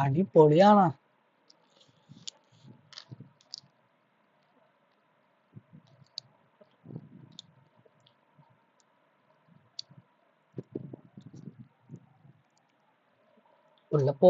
അടിപൊളിയാണ്. ഉള്ളപ്പോ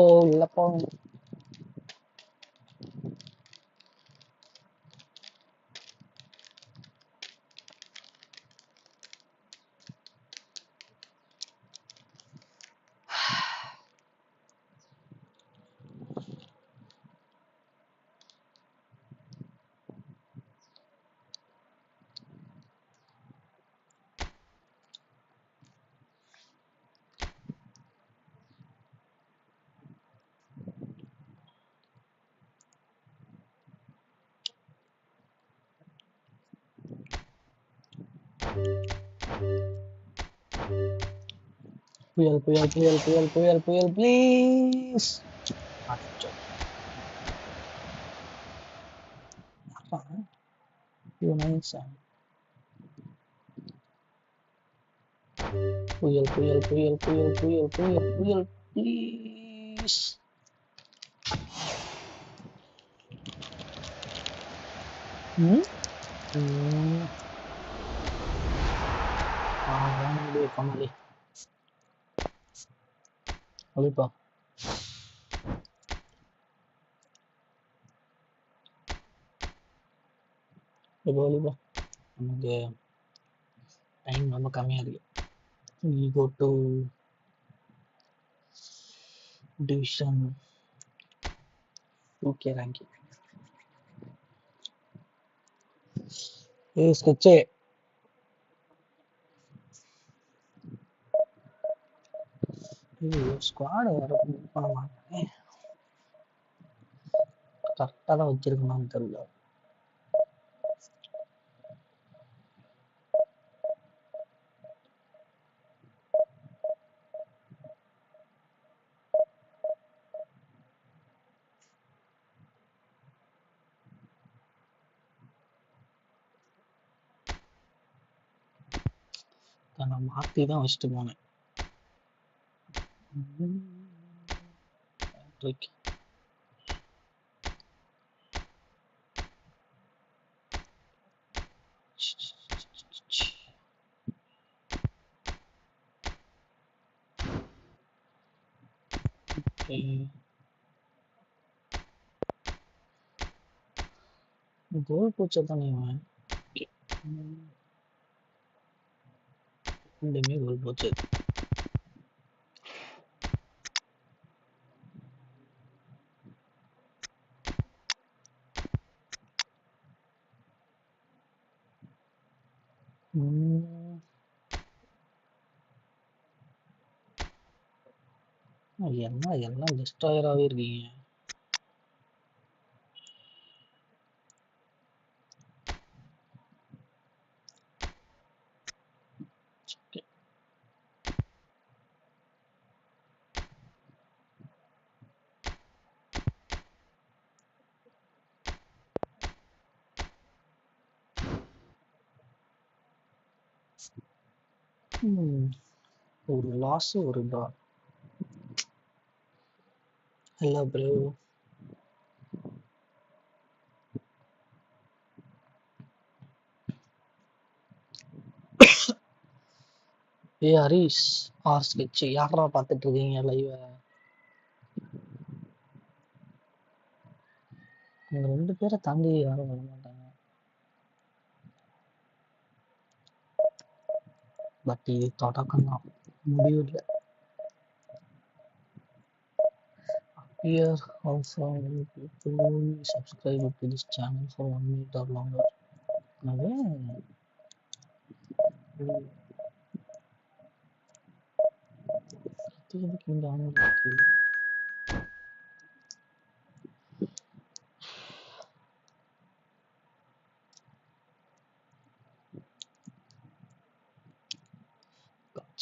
புயல் ப்ளீஸ். புயல் ப்ளீஸ். கமலி அழிப்பா. இப்போ நமக்கு டைம் ரொம்ப கம்மியாக இருக்கு. We go to division 2K ranking. இது ஸ்கெட்சே. ஸ்குவாட் வேற பண்ண மாட்டேன். கரெக்டாக தான் வச்சிருக்கணும்னு தெரியல. நான் மாற்றி தான் வச்சுட்டு போனேன். கோல் பூச்சை தானே ரெண்டுமே கோல் போச்சு. என்ன எல்லாம் டிஸ்ட்ராயராகவே இருக்கீங்க. ஒரு லாஸ் ஒரு ட்ரா. Hello bro. ஹரிஷ் ஆர் ஸ்கெட்ச் யாரா பார்த்துட்டு இருக்கீங்க லைவ்? நீங்க 2 பேரை தாண்டி யாரும் வர மாட்டாங்க. பட் இது தொடக்கம் தான், முடியல. Here also people subscribe to this channel for 1 minute or longer.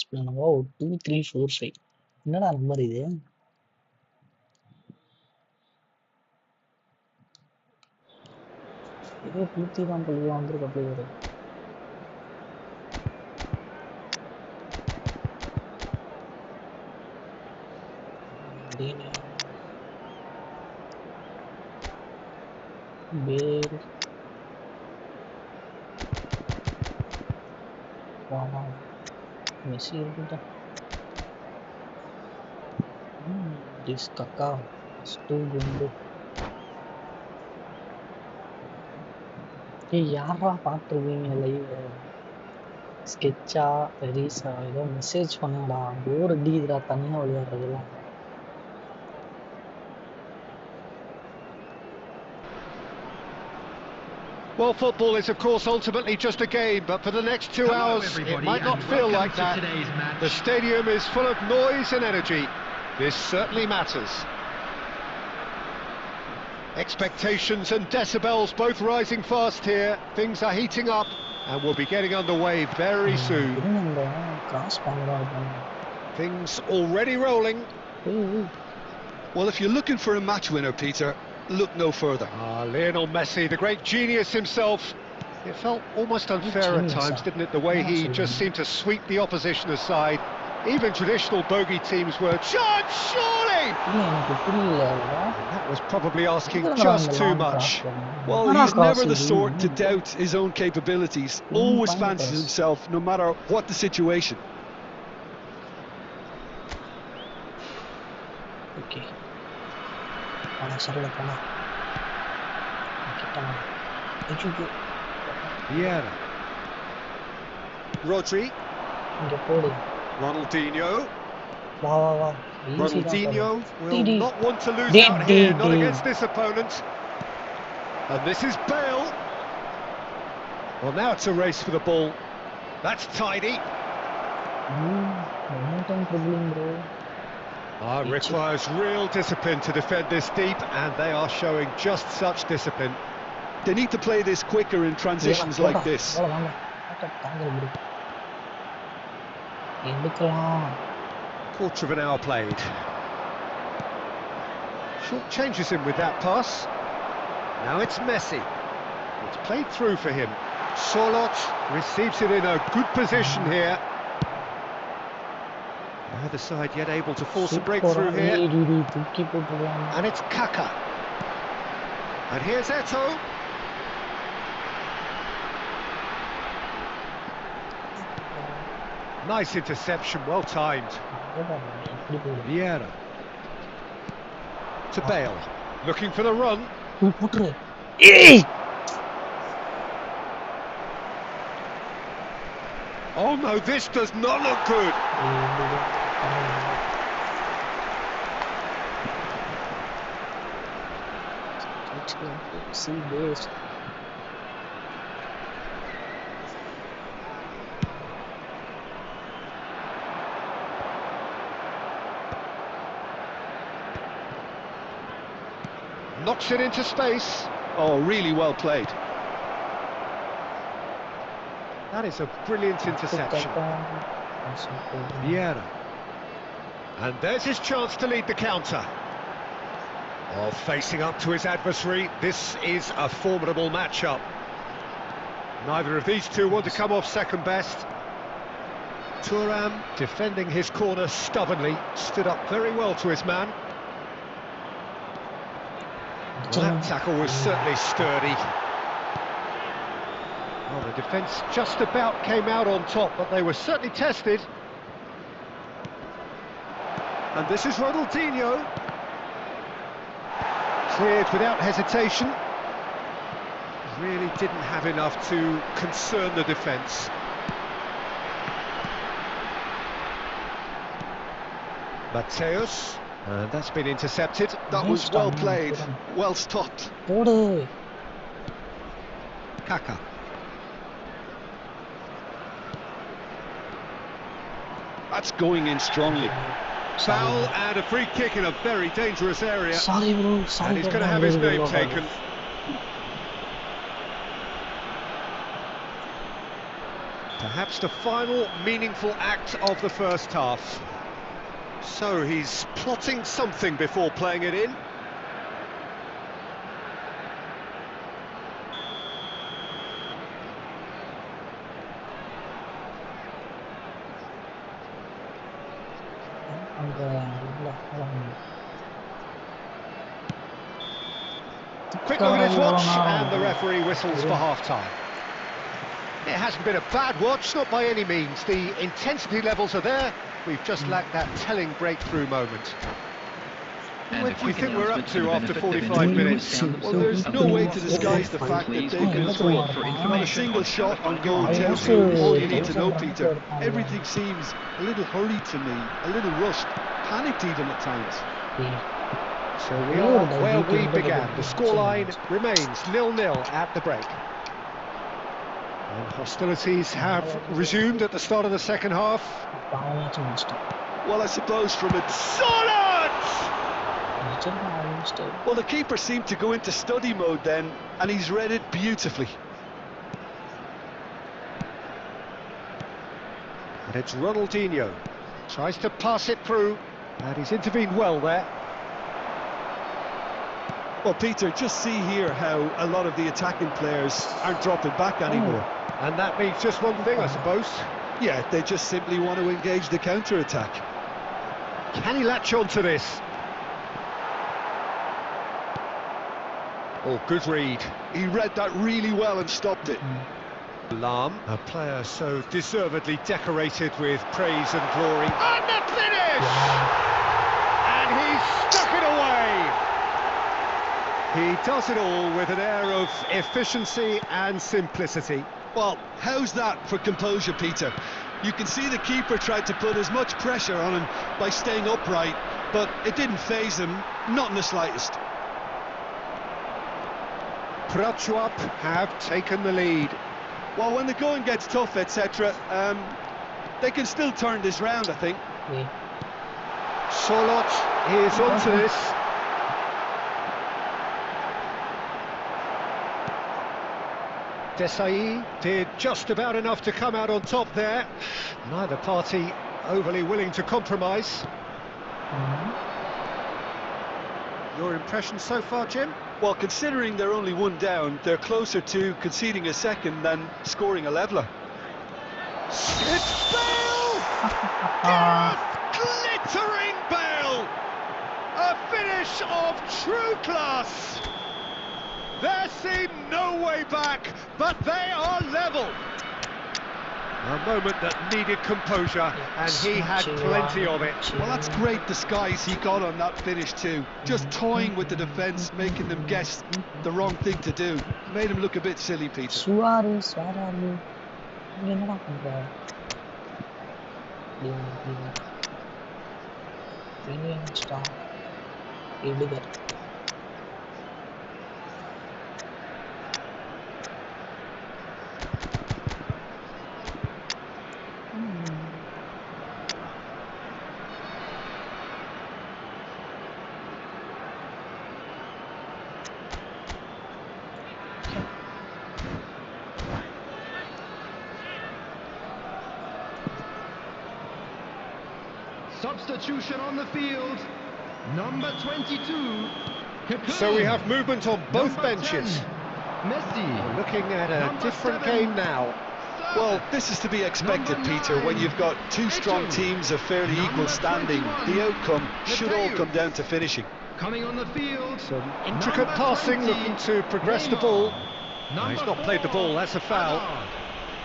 plan. Wow, 2345. என்னடா நம்பர் இது? ஏதோ 2 தான் போய் வந்திருக்கு அப்படியே வருது. Bale. Wow. Messi இருக்குடா. This Kaka is too good. ஏய் யாரா பாத்துருவீங்க லைவ் ஸ்கெட்சா பெரிசா ஏதோ மெசேஜ் பண்ணுங்கடா போர் அடிக்குதுடா தனியா விளையாடுறதுலாம். Well, football is, of course, ultimately just a game, but for the next 2 hours, it might not feel like that. The stadium is full of noise and energy. This certainly matters. Expectations and decibels both rising fast here. Things are heating up, and we'll be getting underway very soon. Things already rolling. Well, if you're looking for a match winner, Peter, look no further. Lionel Messi, the great genius himself. It felt almost unfair at times, didn't it? The way he just seemed to sweep the opposition aside. Even traditional bogey teams were chance, surely! That was probably asking just too much. Well, he's never the sort to doubt his own capabilities. Always fancies himself, no matter what the situation. Okay. Vieira. Rodri. Ronaldinho. Wow. Ronaldinho will not want to lose out here, not against this opponent. And this is Bale. Well, now it's a race for the ball. That's tidy. Momentum dribbling, bro. Requires real discipline to defend this deep, and they are showing just such discipline. They need to play this quicker in transitions like this. Quarter of an hour played. Short changes him with that pass. Now it's Messi. It's played through for him. Solot receives it in a good position here. Neither side yet able to force a breakthrough here. And it's Kaka. And here's Eto'o. Nice interception, well timed. Vieira. To Bale. Looking for the run. Oh no, this does not look good. See this. Knocks it into space. Oh, really well played. That is a brilliant interception. Vieira. And there's his chance to lead the counter. Oh, facing up to his adversary, this is a formidable matchup. Neither of these two want to come off second best. Thuram, defending his corner stubbornly, stood up very well to his man. Well, that tackle was certainly sturdy. Well, the defence just about came out on top, but they were certainly tested. And this is Ronaldinho. Cleared without hesitation. Really didn't have enough to concern the defence. Mateus. And that's been intercepted. That was well played, well stopped. Kaka. That's going in strongly. Foul and a free kick in a very dangerous area. Sorry, bro. And he's going to have his name taken. Perhaps the final meaningful act of the first half. So he's plotting something before playing it in. Quick look at his watch, and the referee whistles for half-time. It hasn't been a bad watch, not by any means. The intensity levels are there. We've just lacked that telling breakthrough moment. What do you think we're up to after 45 minutes? Well, there's no way to disguise the fact that they can score. Not a single shot on goal tells you all you need to know, Peter. Everything seems a little hurried to me, a little rushed, panicked even at times. So we are where we began. The scoreline remains 0-0 at the break. And hostilities have resumed at the start of the second half. Well, I suppose from it... Solid! Well, the keeper seemed to go into study mode then, and he's read it beautifully. And it's Ronaldinho. Tries to pass it through, and he's intervened well there. Well, Peter, just see here how a lot of the attacking players aren't dropping back anymore. And that means just one thing, I suppose. Yeah, they just simply want to engage the counter-attack. Can he latch on to this? Oh, good read. He read that really well and stopped it. Lahm, a player so deservedly decorated with praise and glory. And the finish! And he's stuck it away! He does it all with an air of efficiency and simplicity. Well, how's that for composure, Peter? You can see the keeper tried to put as much pressure on him by staying upright, but it didn't faze him, not in the slightest. Prachuap have taken the lead. Well, when the going gets tough, etc., they can still turn this round, I think. Solot is onto this. Desai did just about enough to come out on top there. Neither party overly willing to compromise. Your impression so far, Jim? Well, considering they're only one down, they're closer to conceding a second than scoring a leveller. It's Bale! Gareth glittering Bale! A finish of true class! There seemed no way back, but they are level. A moment that needed composure, and he had plenty of it. Well, that's great disguise he got on that finish too. Just toying with the defence, making them guess the wrong thing to do. Made him look a bit silly, Peter. Suarez. Substitution on the field, number 22. So we have movement on both benches. 10, Messi. Looking at a Number different 7, game now. Well, this is to be expected, Number Peter, 9, when you've got two strong teams of fairly equal Number standing. 21, The outcome should all Mateo. come down to finishing. Coming on the field, Some intricate number passing, 20, looking to progress the Neymar. ball. Number He's not played the 4, ball, that's a foul. Hazard.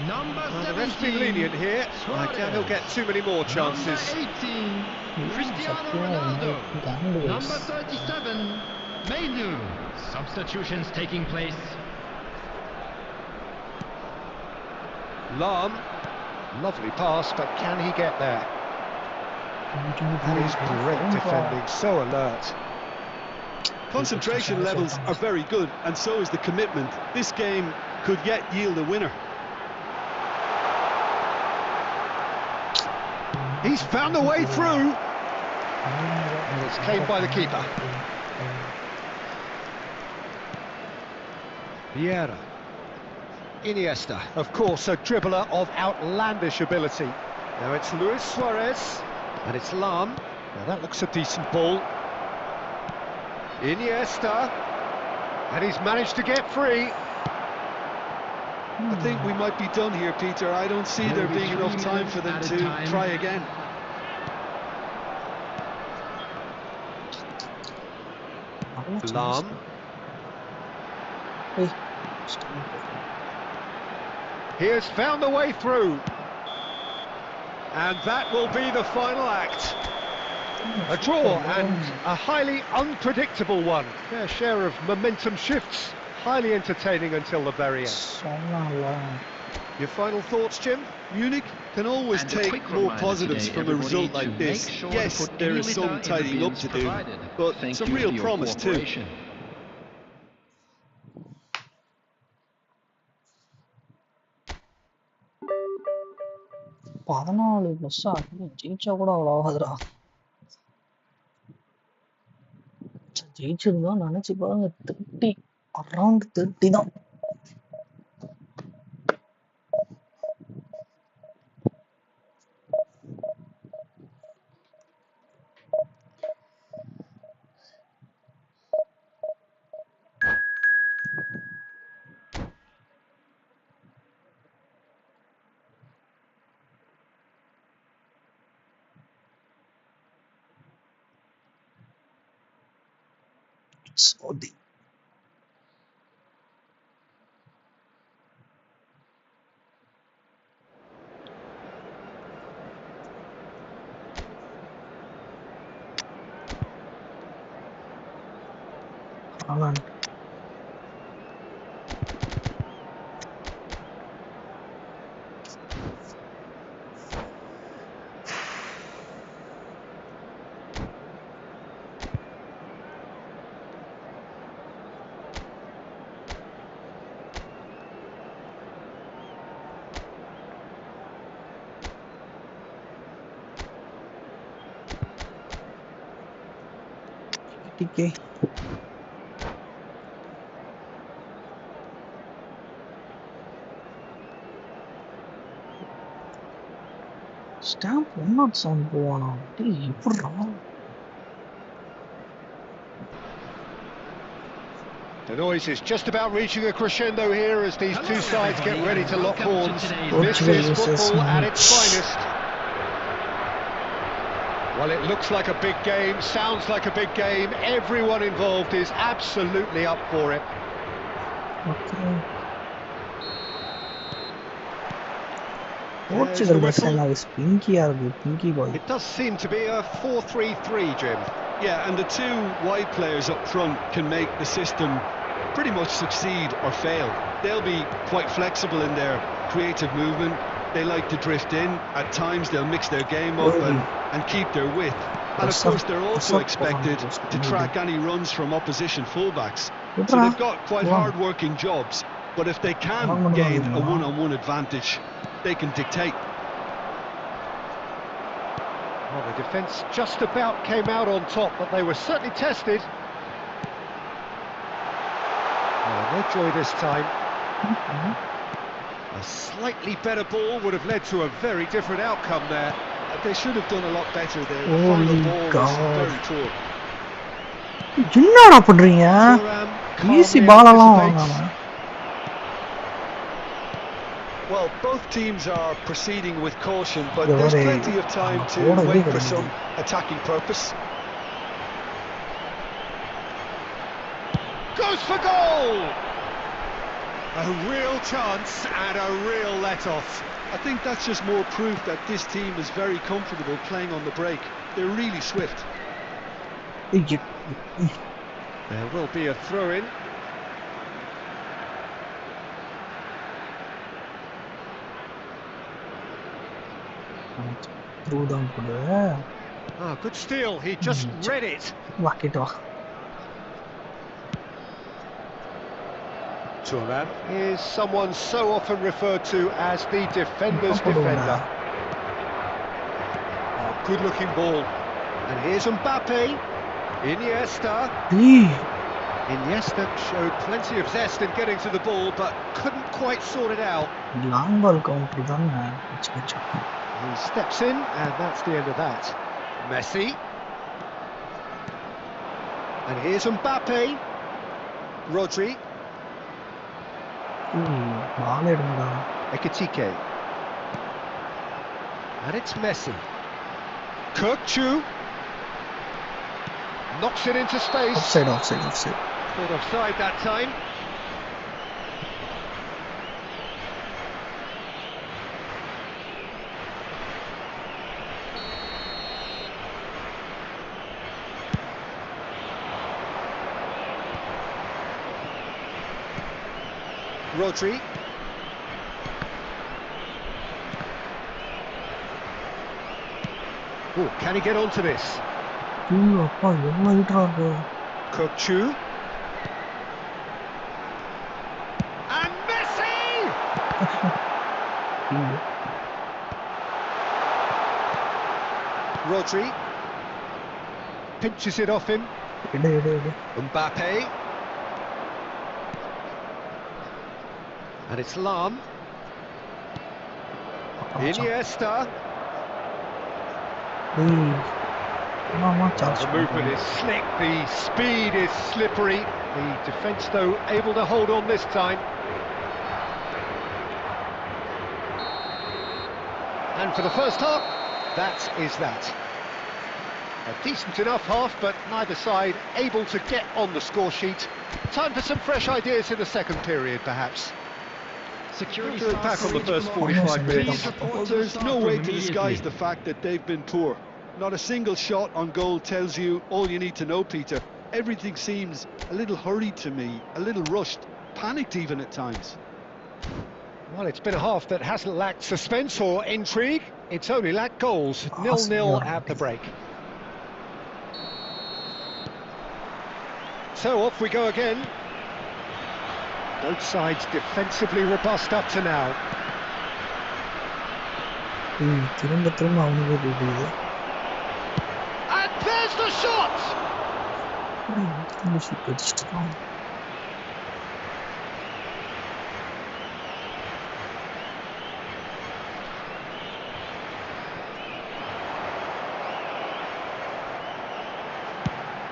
Number The 17, ref's been lenient here. I doubt he'll get too many more chances. Number 18, Cristiano Ronaldo. Number 37, Mainu. Substitutions taking place. Lahm, lovely pass, but can he get there? That is great defending, so alert. Concentration levels are very good, and so is the commitment. This game could yet yield a winner. He's found a way through. And it's claimed by the keeper. Vieira. Iniesta, of course, a dribbler of outlandish ability. Now it's Luis Suarez, and it's Lahm. Now that looks a decent ball. Iniesta, and he's managed to get free. I think we might be done here, Peter. I don't see there being enough time for them to try again. Lahm. He has found the way through. And that will be the final act. A draw and a highly unpredictable one. Fair share of momentum shifts. Highly entertaining until the very end. Your final thoughts, Jim? Munich can always take more positives from a result like this. Yes, there is some tidying up to do, but some real promise too. ஜெயிச்சா கூட அவ்வளோ ஆகாதுடா. ஜெயிச்சிருந்தோம் நினைச்சு பாருங்க. 30 around 30 தான். Saudi. Haaland. TK. Stamp 107 போவானா? டேய் எப்படிடா? The noise is just about reaching a crescendo here as these two sides get ready to lock horns. This is football at its finest. Well, it looks like a big game, sounds like a big game. Everyone involved is absolutely up for it. Okay. Portugal is pinky boy. It does seem to be a 4-3-3, Jim. Yeah, and the two wide players up front can make the system pretty much succeed or fail. They'll be quite flexible in their creative movement. They like to drift in. At times they'll mix their game up and keep their width. And of course they're also expected to track any runs from opposition fullbacks. So they've got quite hard-working jobs. But if they can gain a one-on-one advantage, they can dictate. Well, the defence just about came out on top, but they were certainly tested. No joy this time. A slightly better ball would have led to a very different outcome there. They should have done a lot better there. The final ball was very poor. என்னடா பண்றீங்க? Easy பால் எல்லாம் வாங்காம. Well, both teams are proceeding with caution, but there's plenty of time to wait for some attacking purpose. Goes for goal! A real chance and a real let-off. I think that's just more proof that this team is very comfortable playing on the break. They're really swift. There will be a throw-in. Through down to the. Oh, good steal. He just read it. Whack it off. Thuram is someone so often referred to as the defender's defender. Oh, good-looking ball. And here's Mbappe. Iniesta. Iniesta showed plenty of zest in getting to the ball, but couldn't quite sort it out. Long ball counter தானே வச்சு. He steps in, and that's the end of that. Messi. And here's Mbappe. Rodri. Ball எடுங்கடா. Ekitike. And it's Messi. Kirkchu. Knocks it into space. Offside. Caught offside that time. Rodri. Oh, can he get onto this? அப்பா என்ன விட்டுறாங்க. Kirkchu. And Messi! Rodri. Pinches it off him. எடு. Mbappe. And it's Lam. Iniesta. The movement is slick, the speed is slippery. The defence, though, able to hold on this time. And for the first half, that is that. A decent enough half, but neither side able to get on the score sheet. Time for some fresh ideas in the second period, perhaps. Security Back on the first 45 minutes. Well, there's no way to disguise the fact that they've been poor. Not a single shot on goal tells you all you need to know, Peter. Everything seems a little hurried to me, a little rushed, panicked even at times. Well, it's been a half that hasn't lacked suspense or intrigue. It's only lacked goals. 0-0 at the break. So off we go again. Both sides defensively robust up to now. திரும்ப அவனுக்கு போகுது. And there's the shot!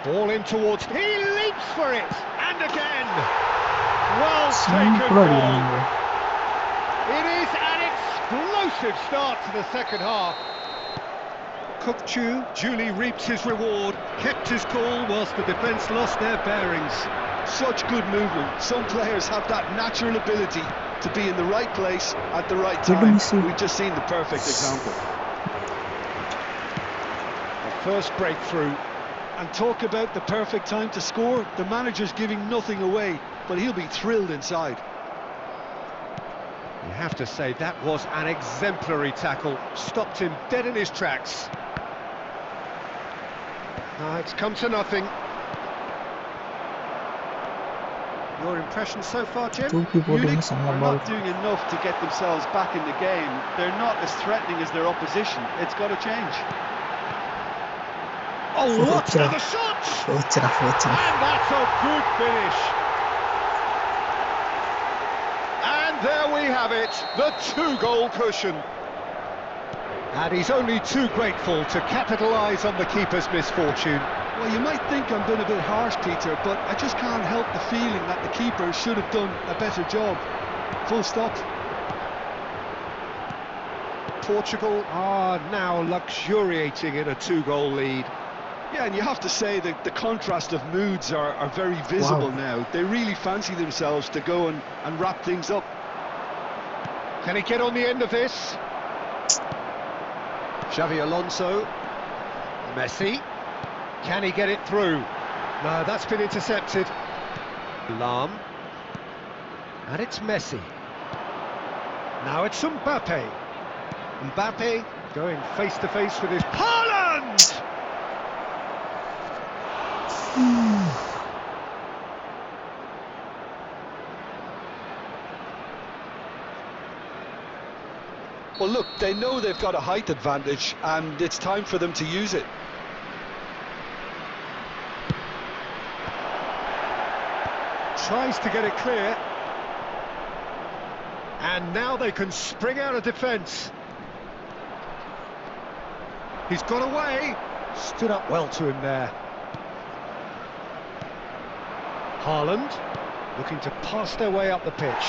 Ball in towards... He leaps for it! And again! Well taken goal! It is an explosive start to the second half. Kirkchu duly reaps his reward, kept his cool whilst the defence lost their bearings. Such good movement. Some players have that natural ability to be in the right place at the right time. We've just seen the perfect example. The first breakthrough. And talk about the perfect time to score. The manager's giving nothing away, but he'll be thrilled inside. You have to say that was an exemplary tackle. Stopped him dead in his tracks. It's come to nothing. Your impression so far, Jim? Munich are not doing enough to get themselves back in the game. They're not as threatening as their opposition. It's got to change. Oh, what are the shots! And that's a good finish. And there we have it, the 2-goal cushion. And he's only too grateful to capitalise on the keeper's misfortune. Well, you might think I'm being a bit harsh, Peter, but I just can't help the feeling that the keeper should have done a better job. Full stop. Portugal are now luxuriating in a 2-goal lead. Yeah, and you have to say that the contrast of moods are very visible now. They really fancy themselves to go and wrap things up. Can he get on the end of this? Xavi Alonso. Messi. Can he get it through? No, that's been intercepted. Lam. And it's Messi. Now it's Mbappe. Mbappe going face to face with his... Haaland! Well, look, they know they've got a height advantage, and it's time for them to use it. Tries to get it clear. And now they can spring out of defence. He's got away. Stood up well to him there. Haaland looking to pass their way up the pitch.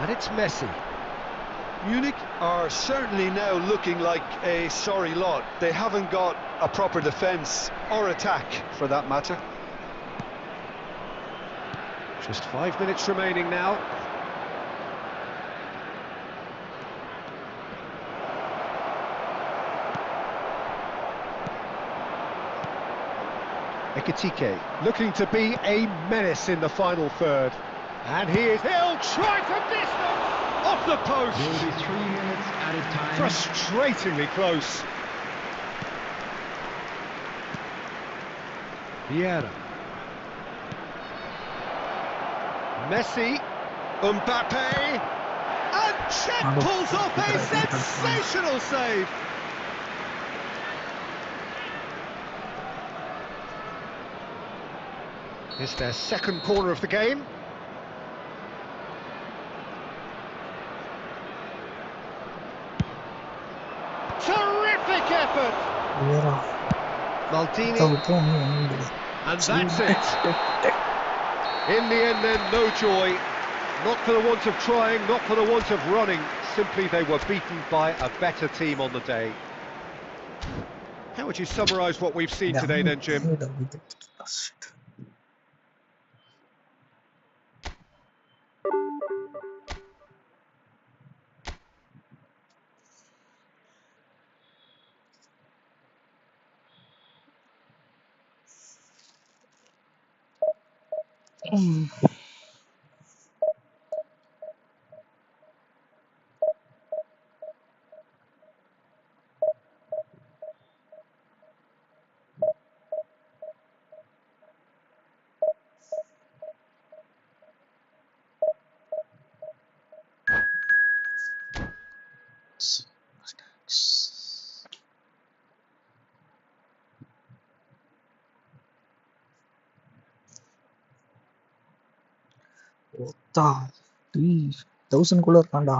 And it's Messi. Munich are certainly now looking like a sorry lot. They haven't got a proper defence or attack, for that matter. Just 5 minutes remaining now. Ekitike looking to be a menace in the final third. And he'll try from distance! Off the post! Will be 3 minutes at a time. Frustratingly close. Vieira. Messi. Mbappe. And Cech pulls off a sensational save. It's their second corner of the game. Terrific effort! Maldini. And that's it. In the end then, no joy. Not for the want of trying, not for the want of running. Simply they were beaten by a better team on the day. How would you summarise what we've seen today then, Jim? ஒத்தா 1000 குள்ள இருக்கான்டா.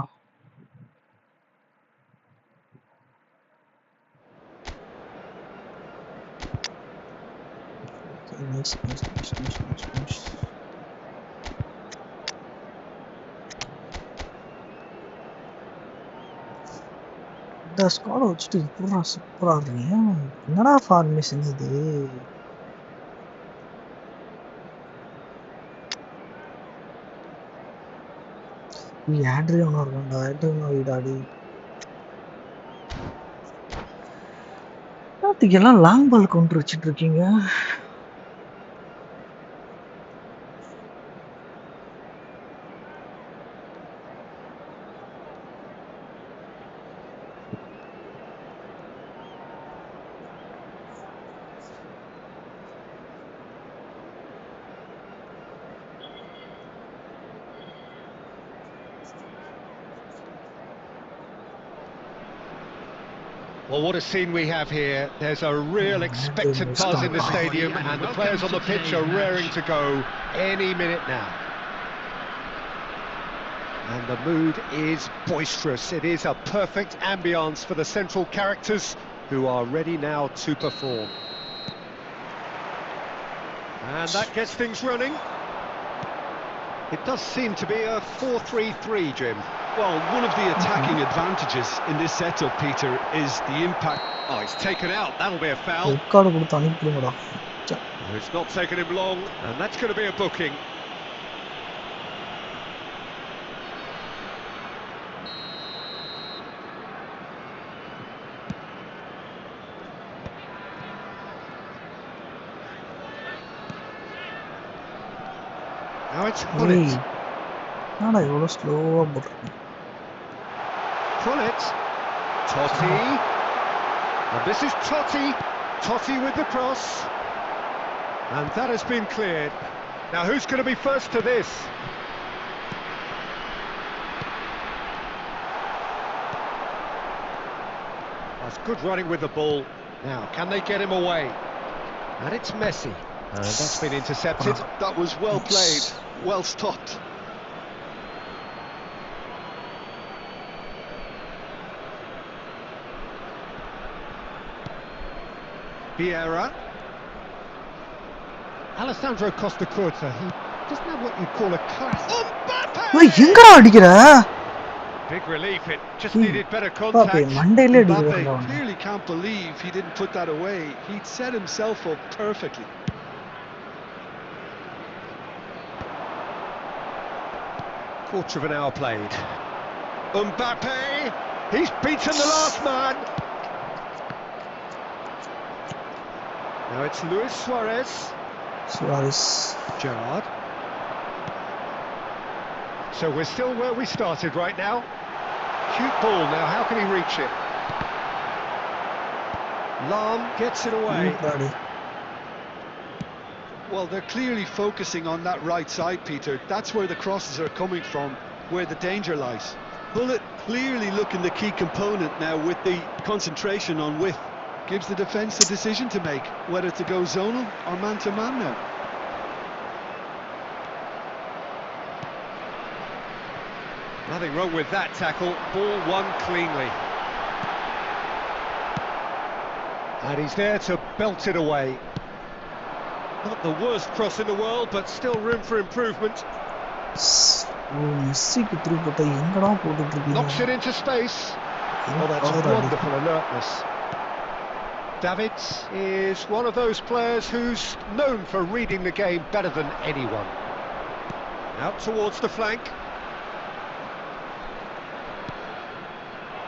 Okay, nice. இந்த ஸ்குவாட வச்சுட்டு இப்படா சூப்பரா இருக்கீங்க. என்னடா formation இது? ஆண்ட்ரியானோ இருக்கான்டா. ஆண்ட்ரியானோ வீடாடி எல்லாம் லாங் பால் கவுண்டர் வச்சுட்டு இருக்கீங்க. Well, what a scene we have here. There's a real expectant buzz in the stadium and the players on the pitch are raring to go any minute now. And the mood is boisterous. It is a perfect ambience for the central characters who are ready now to perform. And that gets things running. It does seem to be a 4-3-3, Jim. Well, one of the attacking advantages in this setup, Peter, is the impact. Oh, he's taken out. That'll be a foul. It's not taken him long, and that's going to be a booking. Now it's Gullit. என்னடா இவ்வளவு ஸ்லோவா போடுறீங்க? Gullit. Totti. And this is Totti. Totti with the cross. And that has been cleared. Now who's going to be first to this? That's good running with the ball. Now, can they get him away? And it's Messi. And that's been intercepted. That was well played, well stopped. Vieira. Alessandro Costa Curta, he doesn't have what you'd call a class. ஓய் எங்கடா அடிக்கிற Big relief, it just needed better பாப்பே contact. மண்டையில Mbappe அடிக்கிறாங்க அவன clearly can't believe he didn't put that away. He'd set himself up perfectly. Quarter of an hour played. Mbappe, he's beaten the last man. Now it's Luis Suarez. Suarez Gerrard. So we're still where we started right now. Cute ball now, how can he reach it? Lahm gets it away. Body Well, they're clearly focusing on that right side, Peter. That's where the crosses are coming from, where the danger lies. Bullet clearly looking the key component now with the concentration on width. Gives the defence the decision to make, whether to go zonal or man-to-man now. Nothing wrong with that tackle, ball won cleanly. And he's there to belt it away. Not the worst cross in the world, but still room for improvement. ஓ மெஸ்ஸிக்கு through போட்டா எங்கடா போட்டுட்டு Knocks இருக்கீங்க it into space. Oh, that's wonderful alertness. Davids is one of those players who's known for reading the game better than anyone. Out towards the flank.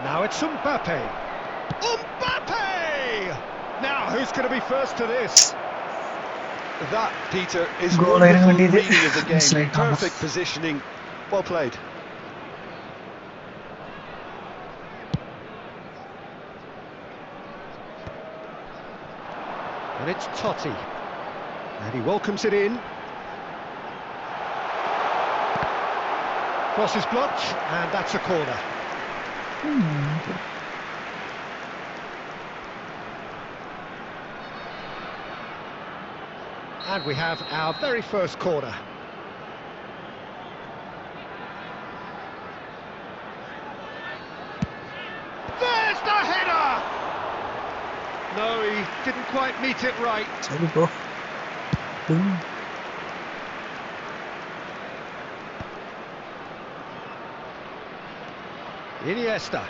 Now it's Mbappe. Mbappe! Now who's going to be first to this? That, Peter, is Goal wonderful line reading of the It's game. like Perfect positioning. Well played. And it's Totti. And he welcomes it in. Cross is blocked, and that's a corner. And we have our very first corner. There's the header! No, he didn't quite meet it right. சரி போ Iniesta.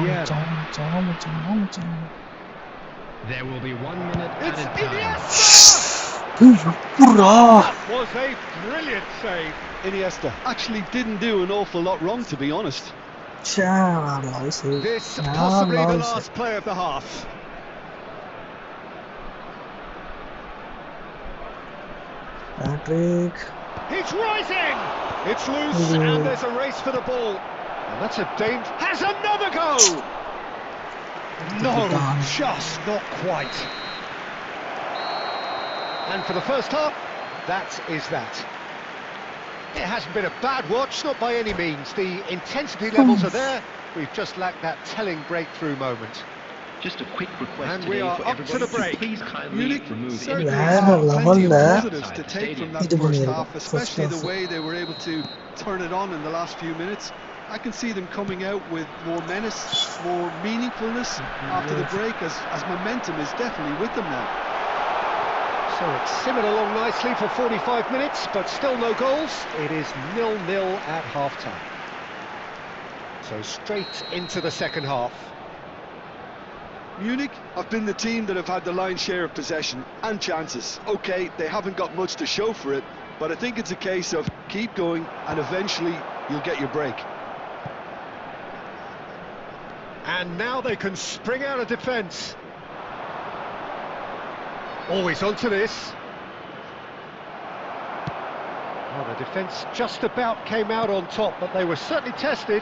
Yeah. There will be 1 minute It's added time. Iniesta! எப்படா That was a brilliant save. Iniesta actually didn't do an awful lot wrong, to be honest. ச்சே loss This possibly the last play of the half. Patrick He's rising! It's loose and there's a race for the ball. And that's a danger. Has another go! No, just not quite. And for the first half, that is that. It hasn't been a bad watch, not by any means. The intensity levels are there. We've just lacked that telling breakthrough moment. Just a quick request And today we are for up to everybody the break. please kindly Munich remove certainly Yeah, have level plenty of there. positives to take from that It first will half, be especially the first way they were able to turn it on in the last few minutes. I can see them coming out with more menace, more meaningfulness after the break, as momentum is definitely with them now. So it's simmered along nicely for 45 minutes, but still no goals. It is 0-0 at half-time. So straight into the second half. Munich have been the team that have had the lion's share of possession and chances. Okay, they haven't got much to show for it, but I think it's a case of keep going and eventually you'll get your break. And now they can spring out of defence. Always onto this. Well, the defence just about came out on top, but they were certainly tested.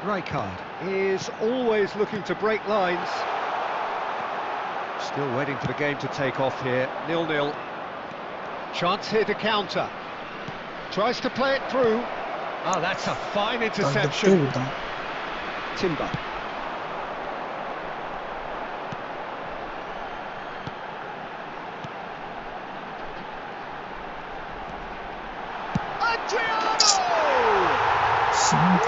Rijkaard is always looking to break lines. Still waiting for the game to take off here. 0-0. Chance here to counter. Tries to play it through. Oh, that's a fine interception. Timber. Adriano!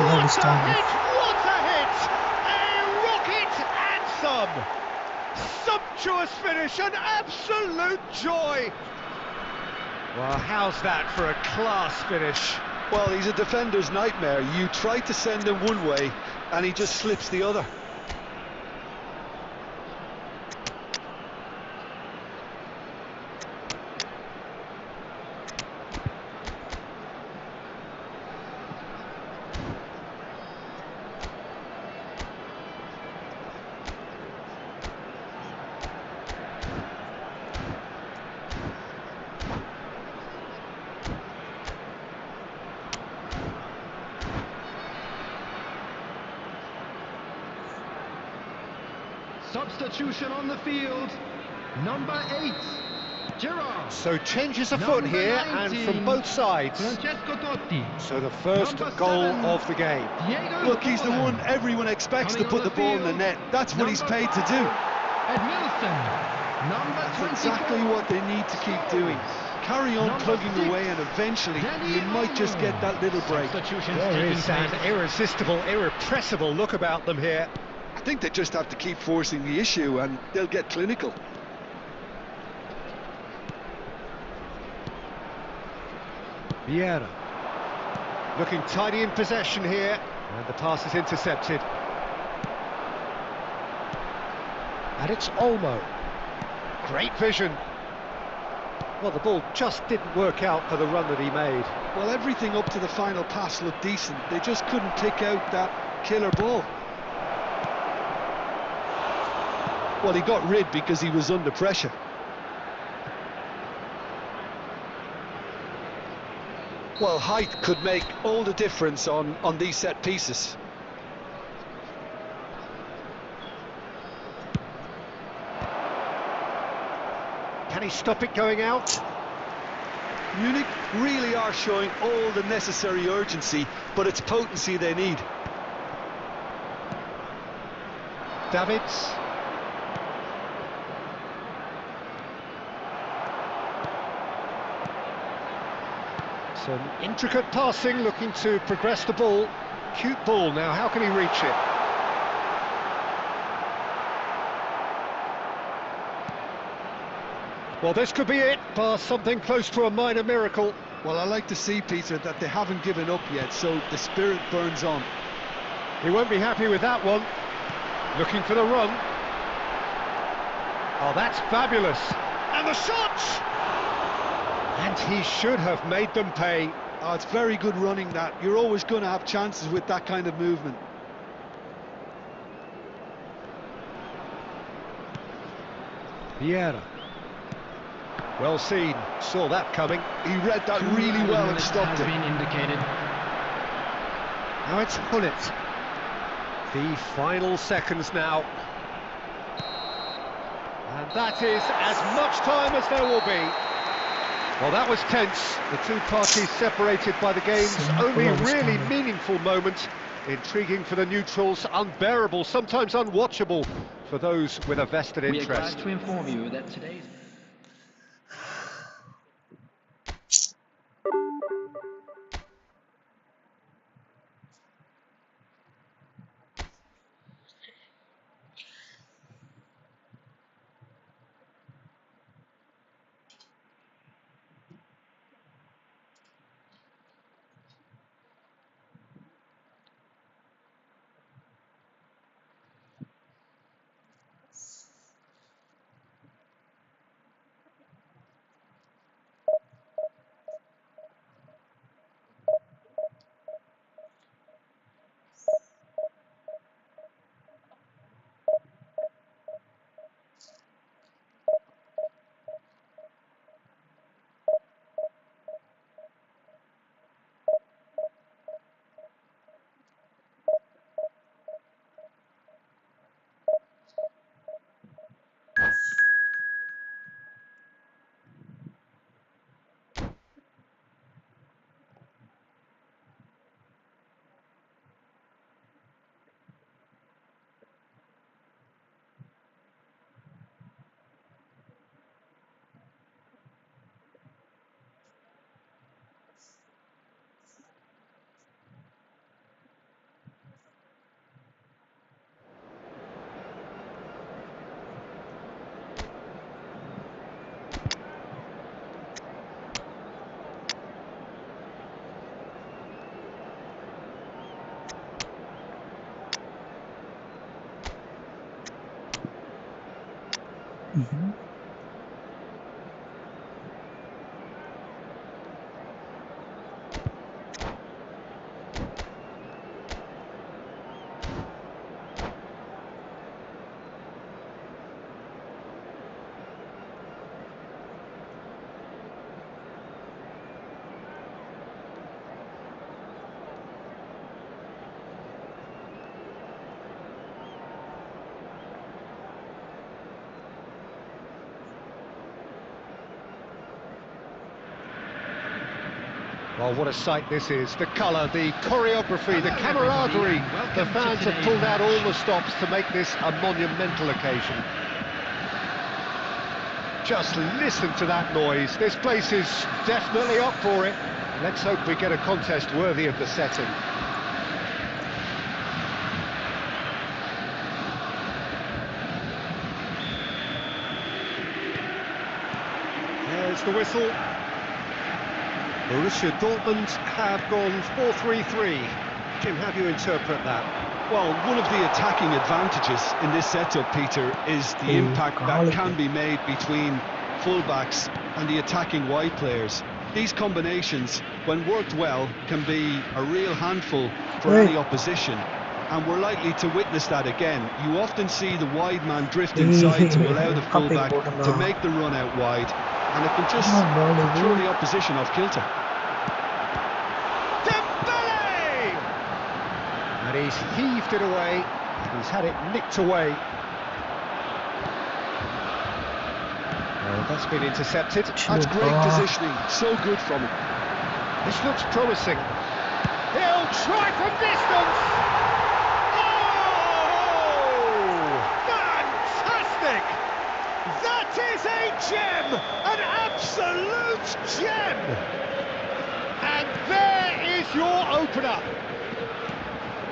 What a hit! What a hit! A rocket anthem! Sumptuous finish, an absolute joy! Well, how's that for a class finish? Well, he's a defender's nightmare. You try to send him one way, and he just slips the other. Substitution on the field, number 8, Gerrard. So changes afoot here, 19, and from both sides. Francesco Totti. So the first Number goal 7, of the game. Diego Look, he's the Forlan. one everyone expects to put the ball in the net. That's what he's paid to do. Edmilson, number That's 24. exactly what they need to keep doing. Carry on Number plugging 6, away, and eventually Danny you might just get that little break. Substitutions There taking is an place. irresistible, irrepressible look about them here. I think they just have to keep forcing the issue, and they'll get clinical. Vieira. Looking tidy in possession here, and the pass is intercepted. And it's Olmo. Great vision. Well, the ball just didn't work out for the run that he made. Well, everything up to the final pass looked decent. They just couldn't pick out that killer ball. Well, he got rid because he was under pressure. Well, height could make all the difference on these set pieces. Can he stop it going out? Munich really are showing all the necessary urgency, but it's potency they need. Davids. Some intricate passing, looking to progress the ball. Cute ball now, how can he reach it? Well, this could be it, bar something close to a minor miracle. Well, I like to see, Peter, that they haven't given up yet, so the spirit burns on. He won't be happy with that one. Looking for the run. Oh, that's fabulous. And the shot! And he should have made them pay. Oh, it's very good running that. You're always going to have chances with that kind of movement. Vieira. Well seen, saw that coming. He read that really well and stopped it. Been indicated. Now it's Hullet. The final seconds now. And that is as much time as there will be. Well, that was tense. The two parties separated by the game's only really meaningful moment. Intriguing for the neutrals, unbearable, sometimes unwatchable for those with a vested We are interest. glad to inform you that today's Well, what a sight this is. The colour, the choreography, the camaraderie. The fans have pulled out all the stops to make this a monumental occasion. Just listen to that noise. This place is definitely up for it. Let's hope we get a contest worthy of the setting. There's the whistle. Borussia Dortmund have gone 4-3-3. Jim, how do you interpret that? Well, one of the attacking advantages in this setup, Peter, is the impact that can be made between fullbacks and the attacking wide players. These combinations, when worked well, can be a real handful for any opposition, and we're likely to witness that again. You often see the wide man drift inside to allow the fullback to make the run out wide, and it can just throw the opposition off kilter. And he's heaved it away, he's had it nicked away. Well, that's been intercepted. That's great positioning, so good from him. This looks promising. He'll try from distance! Oh! Fantastic! That is a gem! An absolute gem! And there is your opener.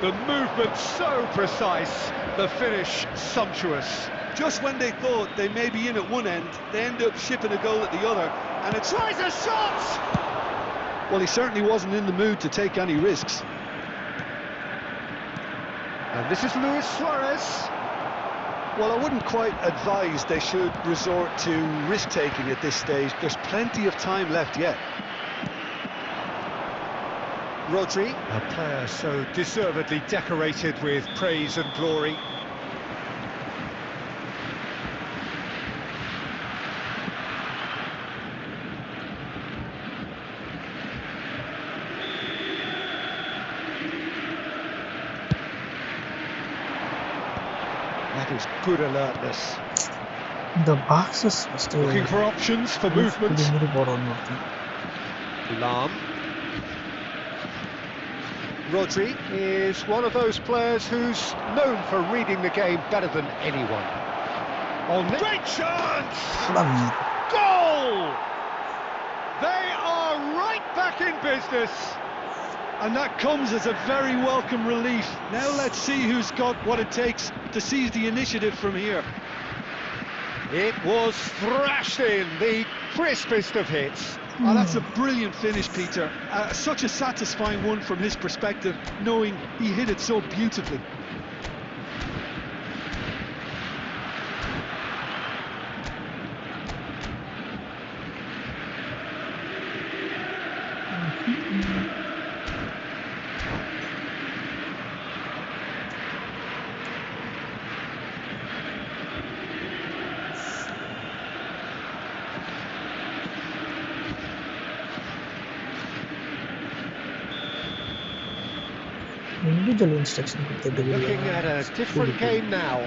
The movement so precise, the finish sumptuous. Just when they thought they may be in at one end, they end up shipping a goal at the other, and it Tries a shot! Well, he certainly wasn't in the mood to take any risks. And this is Luis Suarez. Well, I wouldn't quite advise they should resort to risk-taking at this stage. There's plenty of time left yet. Rodri, a player so deservedly decorated with praise and glory. That is good alertness. The box is still Looking for options for movement. Lahm. Rodri is one of those players who's known for reading the game better than anyone. Great chance! Goal! They are right back in business. And that comes as a very welcome relief. Now let's see who's got what it takes to seize the initiative from here. It was thrashed in, the crispest of hits. Oh, that's a brilliant finish, Peter. Such a satisfying one from his perspective, knowing he hit it so beautifully. Individual instruction. Looking at a different game now.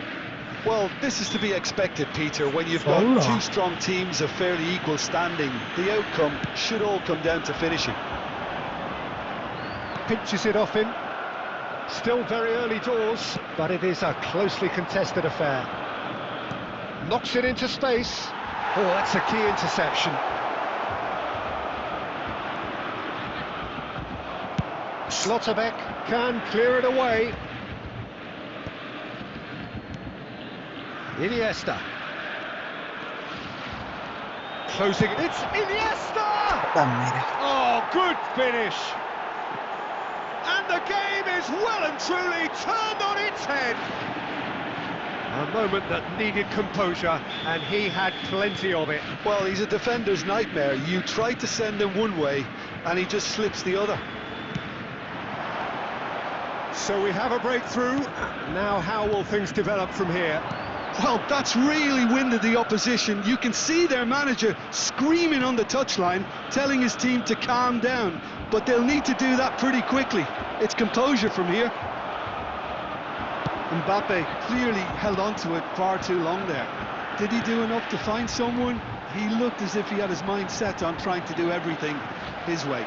Well, this is to be expected, Peter. When you've got two strong teams of fairly equal standing, the outcome should all come down to finishing. Pinches it off him. Still very early doors, but it is a closely contested affair. Knocks it into space. Oh, that's a key interception. Schlotterbeck can clear it away. Iniesta. Closing, it's Iniesta! Oh, good finish! And the game is well and truly turned on its head. A moment that needed composure, and he had plenty of it. Well, he's a defender's nightmare. You try to send him one way, and he just slips the other. So we have a breakthrough. Now how will things develop from here? Well, that's really winded the opposition. You can see their manager screaming on the touchline, telling his team to calm down. But they'll need to do that pretty quickly. It's composure from here. Mbappe clearly held on to it far too long there. Did he do enough to find someone? He looked as if he had his mind set on trying to do everything his way.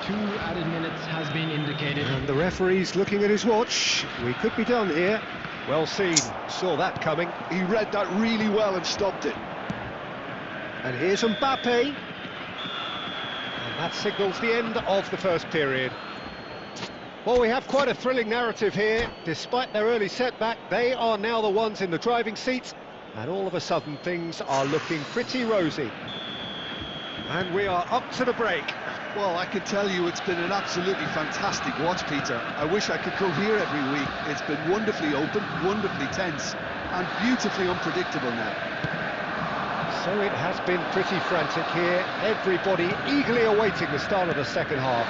2 added minutes has been indicated. And the referee's looking at his watch. We could be done here. Well seen, saw that coming. He read that really well and stopped it. And here's Mbappe. And that signals the end of the first period. Well, we have quite a thrilling narrative here. Despite their early setback, they are now the ones in the driving seat. And all of a sudden, things are looking pretty rosy. And we are up to the break. Well, I can tell you it's been an absolutely fantastic watch, Peter. I wish I could come here every week. It's been wonderfully open, wonderfully tense, and beautifully unpredictable now. So it has been pretty frantic here. Everybody eagerly awaiting the start of the second half.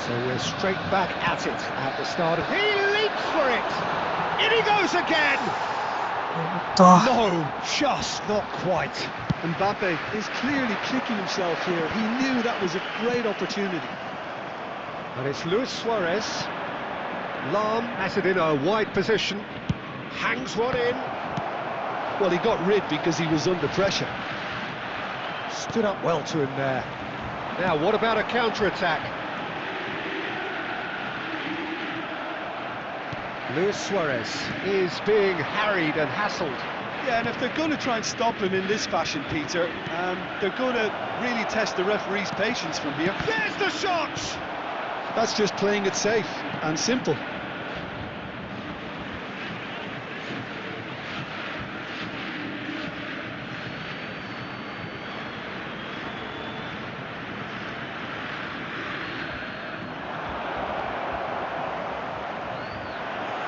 So we're straight back at it at the start. He leaps for it! In he goes again! No, just not quite. Mbappe is clearly kicking himself here. He knew that was a great opportunity. And it's Luis Suarez. Lahm has it in a wide position. Hangs one in. Well, he got rid because he was under pressure. Stood up well to him there. Now, what about a counter-attack? Luis Suarez is being harried and hassled. Yeah, and if they're going to try and stop him in this fashion, Peter, they're going to really test the referee's patience from here. There's the shot! That's just playing it safe and simple.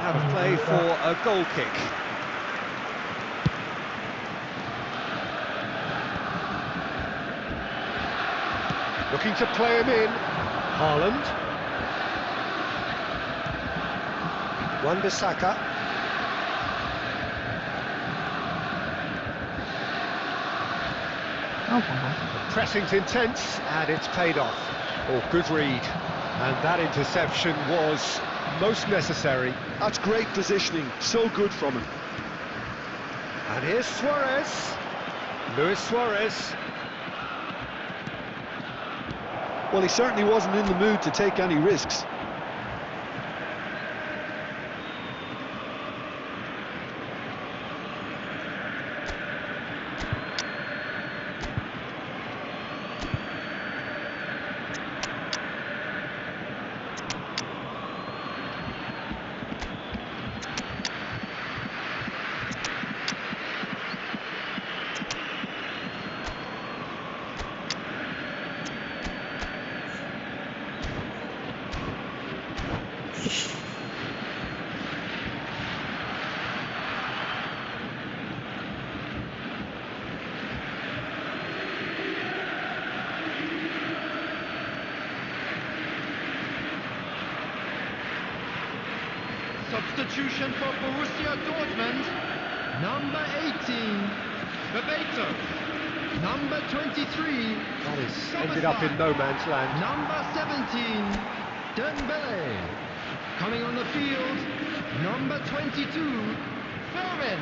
Out of play for a goal kick. Looking to play him in. Haaland. Wan-Bissaka. The pressing's intense, and it's paid off. Oh, good read. And that interception was most necessary. That's great positioning, so good from him. And here's Suarez. Luis Suarez. Well, he certainly wasn't in the mood to take any risks. Substitution for Borussia Dortmund, number 18, Bebeto. Number 23, That is ended up in no man's land. number 17, Dembele. Coming on the field, number 22, Foden.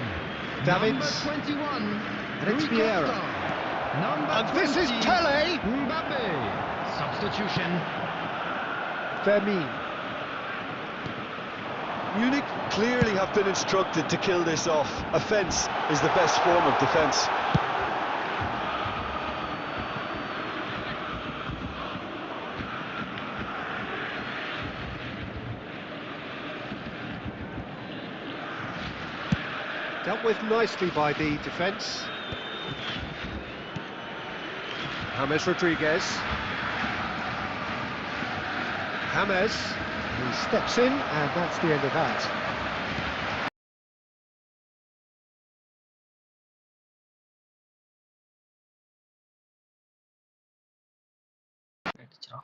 Davids. Number 21, And it's Rui Vieira. Costa. Number And 20, this is Tele. Mbappe. Substitution. Vermeer. Munich clearly have been instructed to kill this off. Offence is the best form of defence. Dealt with nicely by the defence. James Rodriguez. James, he steps in, and that's the end of that. ஆயிடுச்சுடா.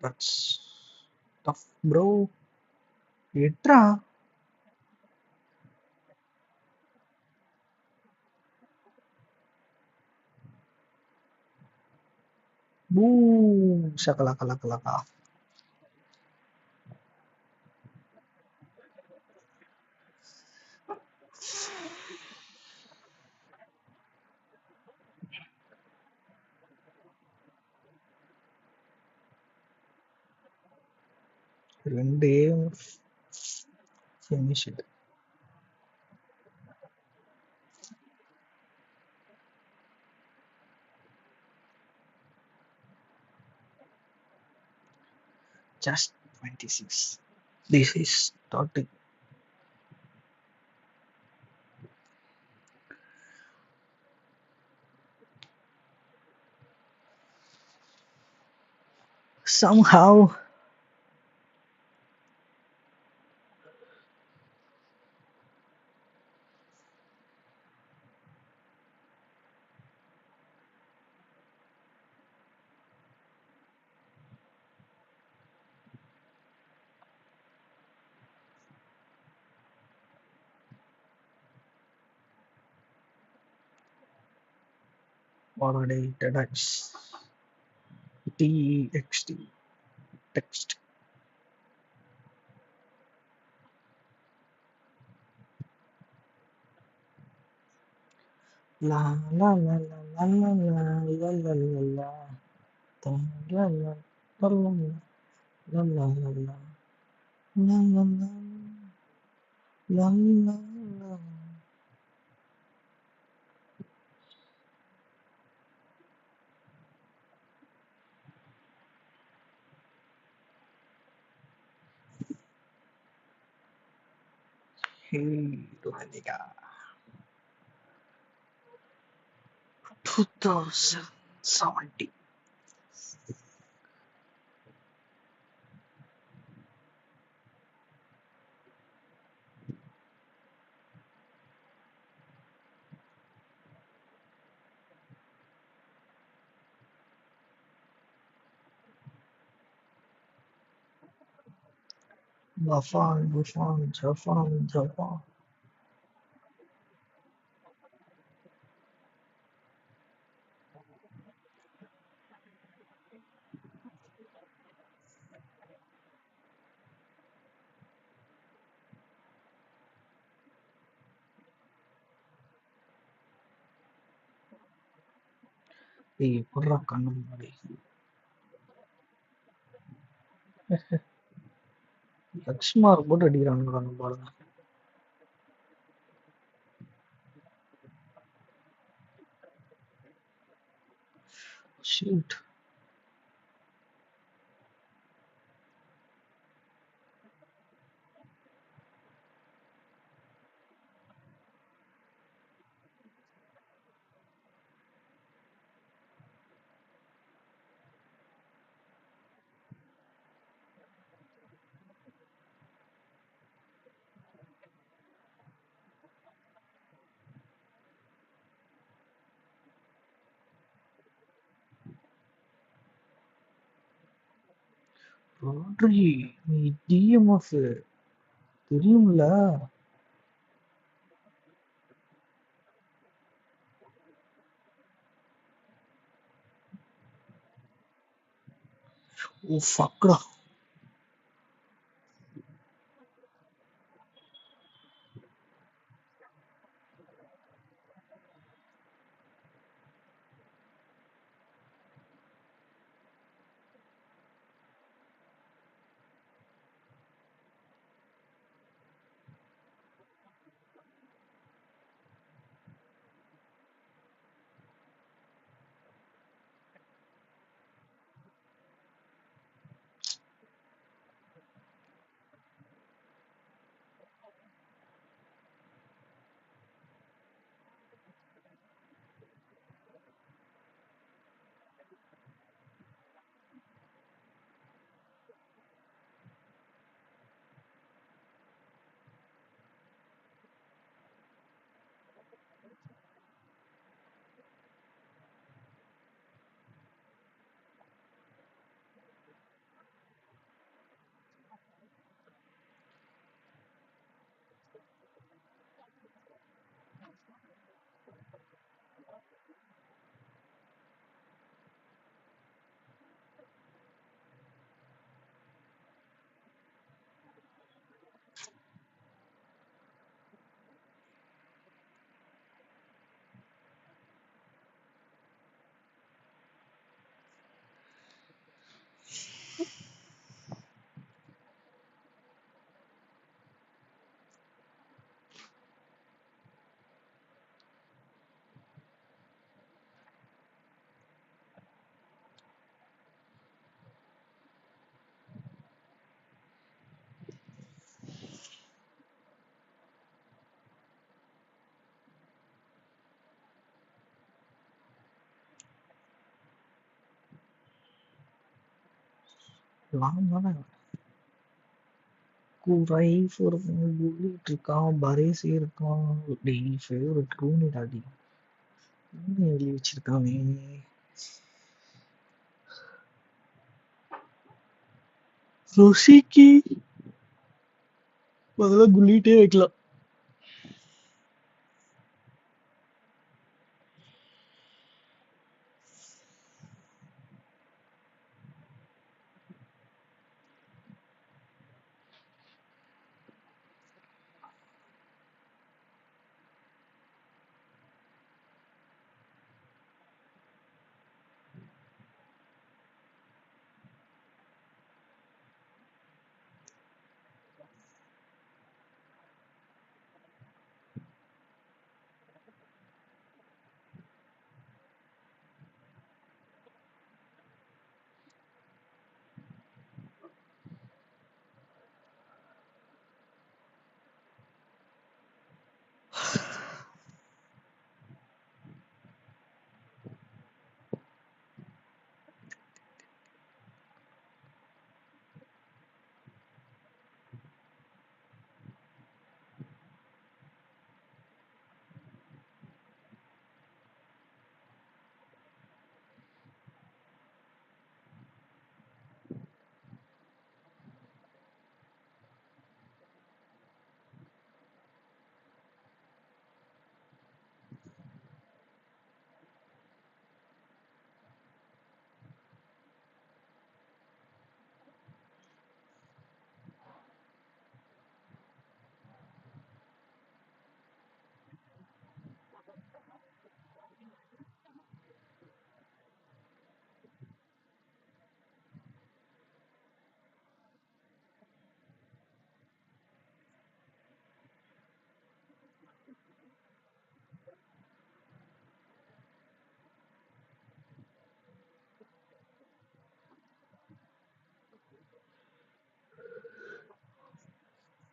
That's tough, bro. எட்ரா Boom! Shakalaka. ரெண்டே finish it. Just 26. This is starting. Somehow. Already TEDx. TXT. Text. La la la la la la la la la la la. La la la la la la la la la. La la la la la la. Hey, Rohanika. 2070. Japan. ஏய் எப்புட்றா கண்ணு முன்னாடி லக்ஷ்மார் போட்டு அடிக்கிறானுங்கடா நம்ம ஆளுங்க. Shoot. Rodri நீ TMF தெரியும்ல Oh fuck டா. வாங்க குறை சொல்லிட்டு இருக்கான் பரேஸ் இருக்கான். Daily favourite Rooney daddy Rooney எழுதி வச்சிருக்கானே. ருஷிக்கு பதிலா குள்ளிட்டே வைக்கலாம்.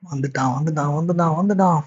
வந்துட்டான் வந்துட்டான் வந்துட்டான் வந்துட்டான்.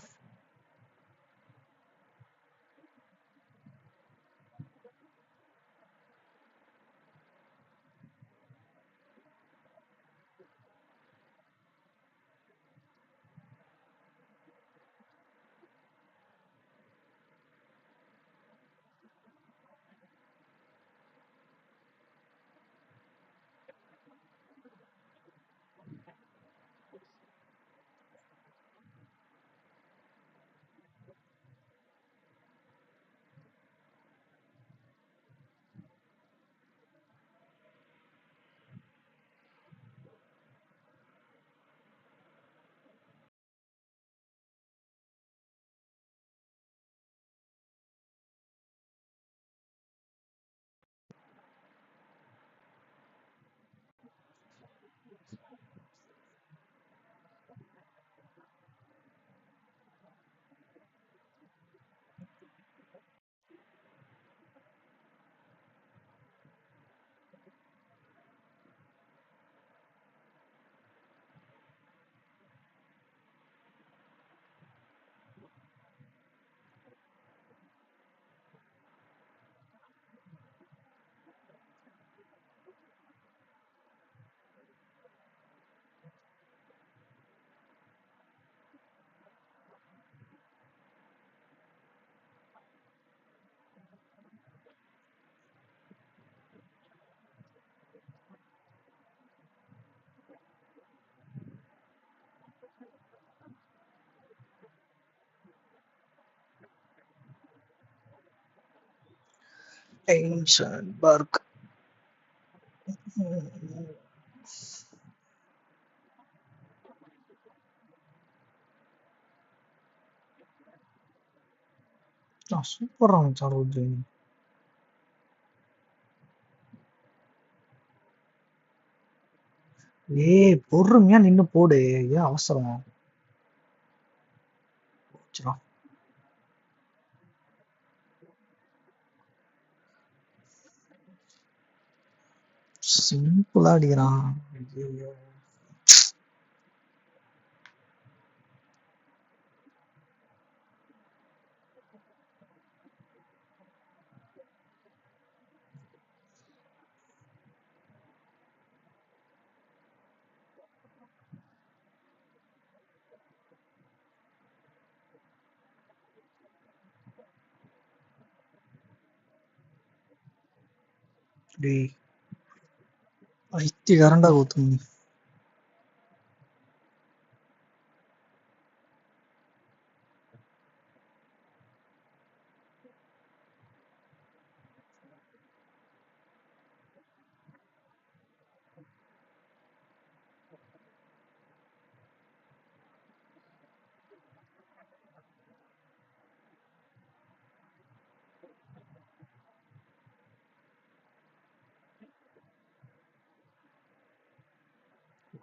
Ancient Burke. சூப்பரா இருந்துச்சு ரோஜி. ஏய் பொறுமையா நின்னு போடு, ஏன் அவசரம்? சிம்பிளா அடிக்கிறான். ஐயையோ. டேய் பைத்தியக்காரன்டா கௌதம்.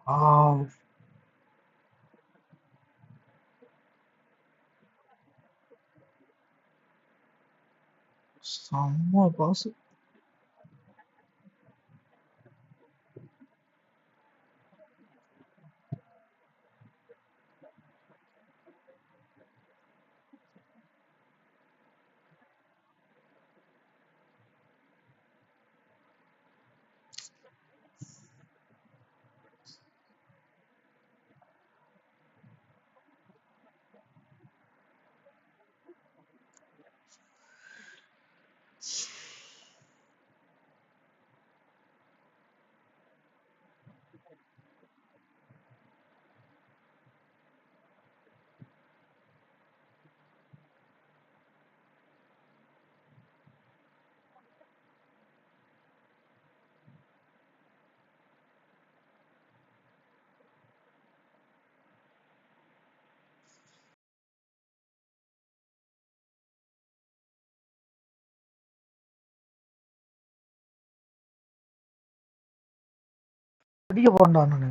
வாவ் செம்ம பாஸ். அடிக்க போறேன்டா நானு.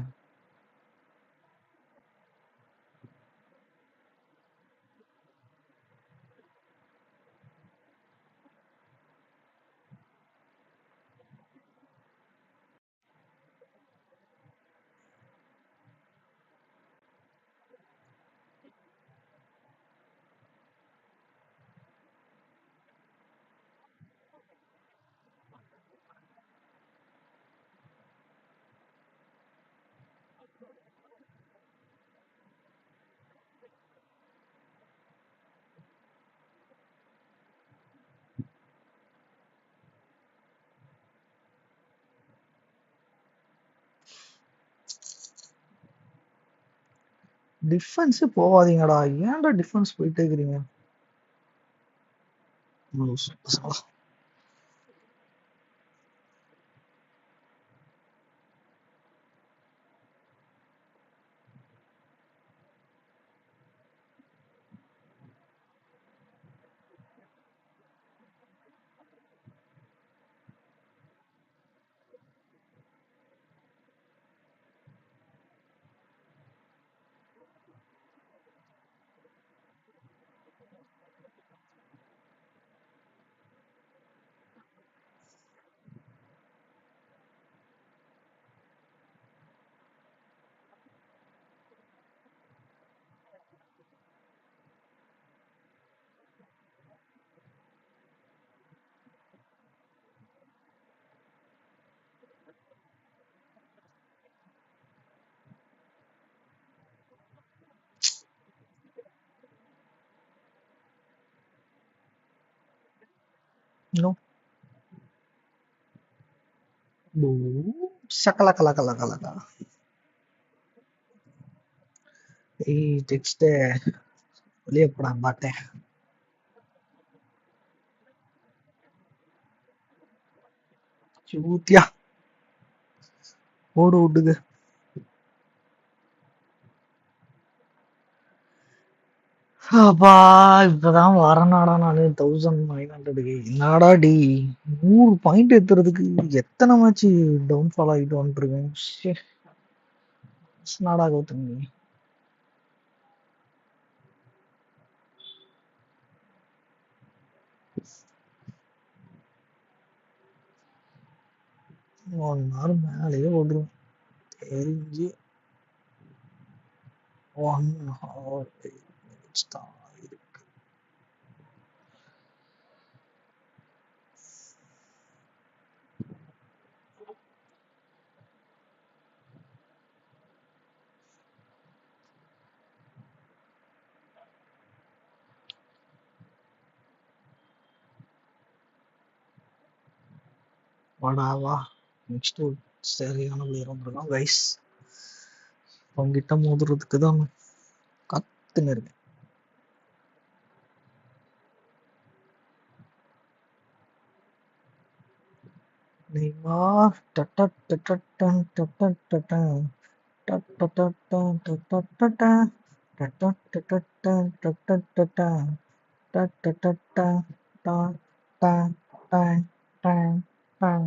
டிஃபென்ஸ் போவாதீங்கடா, ஏன்டா டிஃபென்ஸ் போயிட்டே இருக்கிறீங்க? No. சக்கலக்கலக்கலக்கலக்கா. ஏய் டெக்ஸ்ட் வெளியே போடா பாட்டேன். ஊத்தியா ஓடு விட்டுது. அப்பா இப்பதான் வரனாடா நானு 1900க்கு என்னடா டி 100 பாயிண்ட் எத்துறதுக்கு எத்தனை மேட்ச் டவுன் ஃபால் ஆகிட்டு வந்துருக்கேன். நாடா கௌதம் நீ ஒன் ஹவர் மேலேயே ஓடுறோம் தெரிஞ்சு 1 hour 8 minutes தான் இருக்கு. வாடா வா நெக்ஸ்ட் சரியான பிளேயர் வந்துருக்கான் கைஸ். அவங்கிட்ட மோதுறதுக்கு தான் கத்துன்னு இருக்கேன். Neymar ta-ta ta-ta-tan, ta-ta-ta-tan, ta-ta-ta-tan, ta-ta-ta-tan, ta-ta-ta-tan, ta-ta-ta-tan, ta-ta-ta-tan, tan, tan, tan, tan, tan.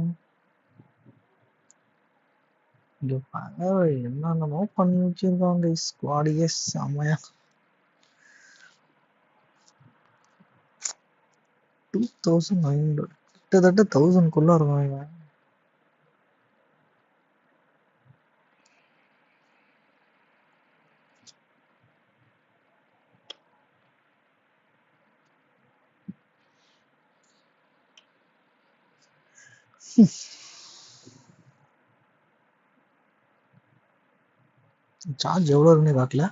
இங்க பாரு என்னென்னமோ பண்ணி வச்சிருக்காங்க ஸ்குவாடியே செமையா. 2900 கிட்டத்தட்ட 1000 இருக்கும் இவன். சார்ஜ் எவ்வளவு இருக்குன்னு காட்டல.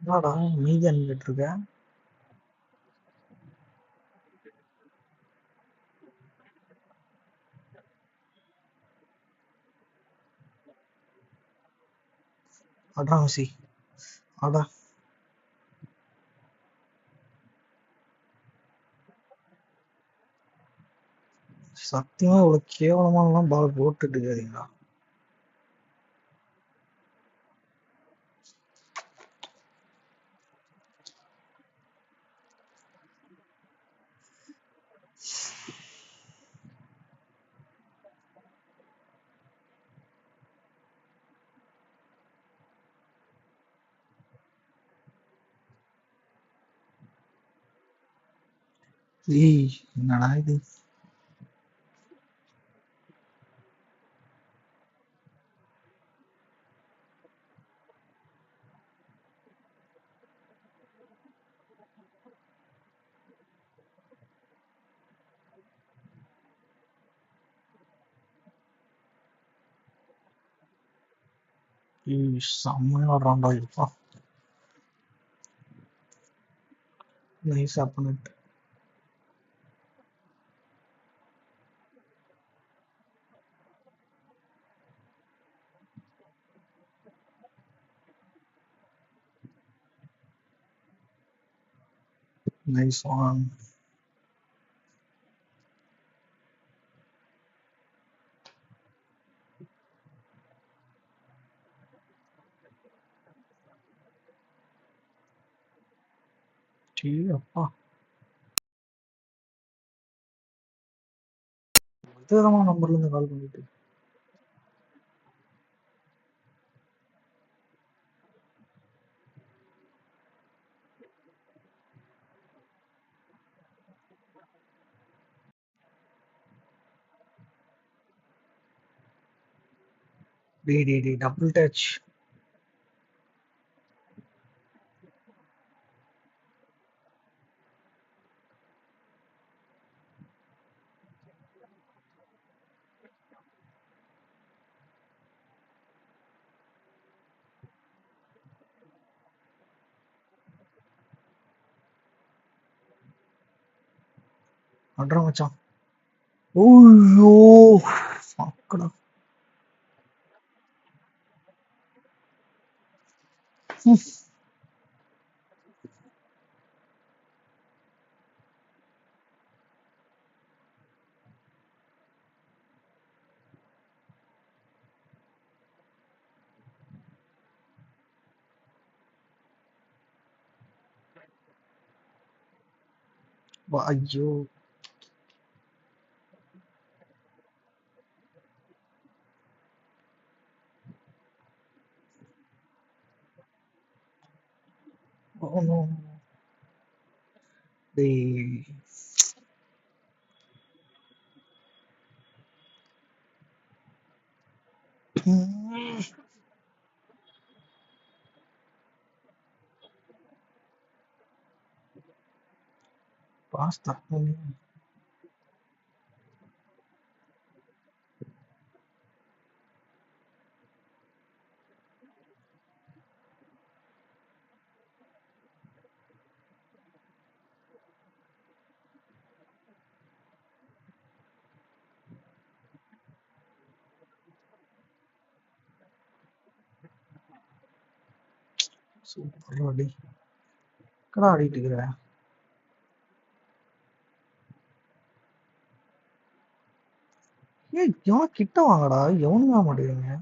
என்னடா மீதி அனுப்பிட்டு இருக்க. அடா மெஸ்ஸி அடா சத்தியமா இவ்வளவு கேவலமாலாம் பால் போட்டுட்டு இருக்காதீங்களா. ஏய் என்னடா இது. ஏய் செம்மையா ஆடுறான்டா இப்பா. நைஸா பண்ணிட்டு நைஸ் ஒன். டீ அப்பா விதவிதமான நம்பர்ல இருந்து கால் பண்ணிட்டு. T double touch. அட்ரா மச்சான். ஓய்யோ ஃபக்கடா. ஐயோ oh no டேய் பாஸ்தா சூப்பரா டேய் கடா ஆடிட்டு இருக்கிற ஏய் எவன் கிட்ட வாங்கடா எவனுங்க மாட்டேங்கிறீங்க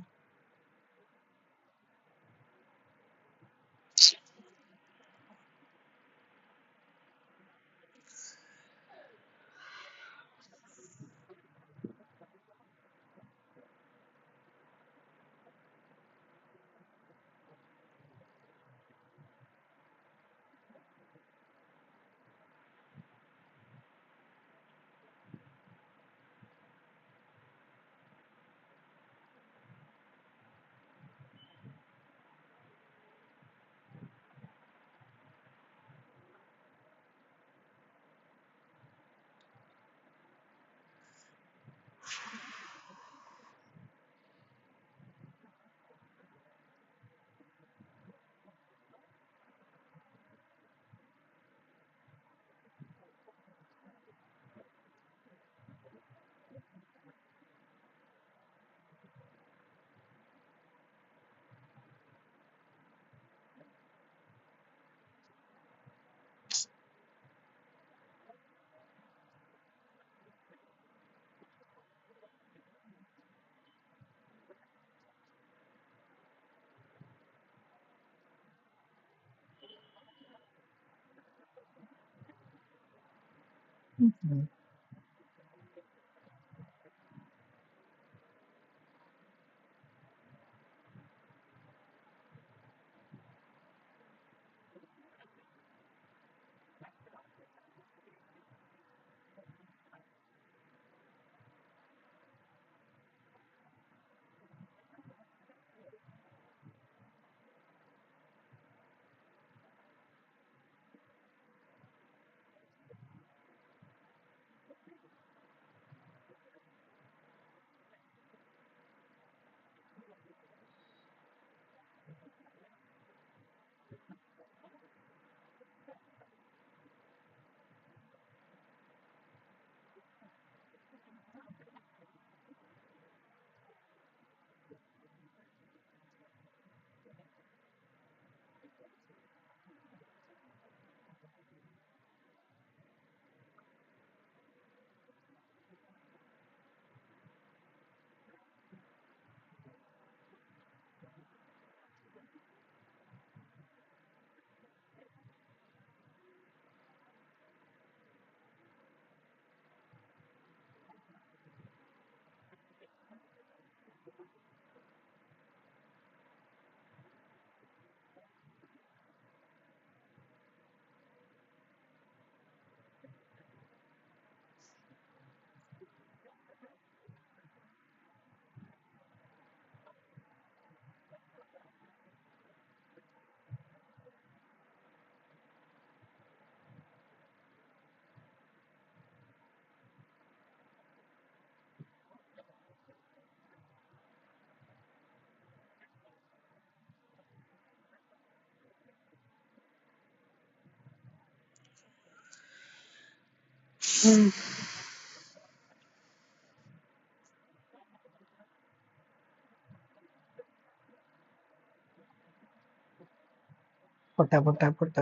பொட்ட பொட்ட பொட்ட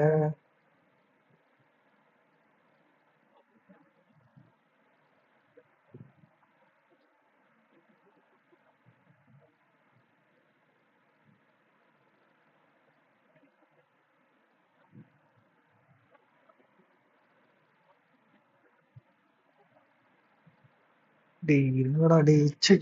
டேய் என்னடா டேய் ச்சீ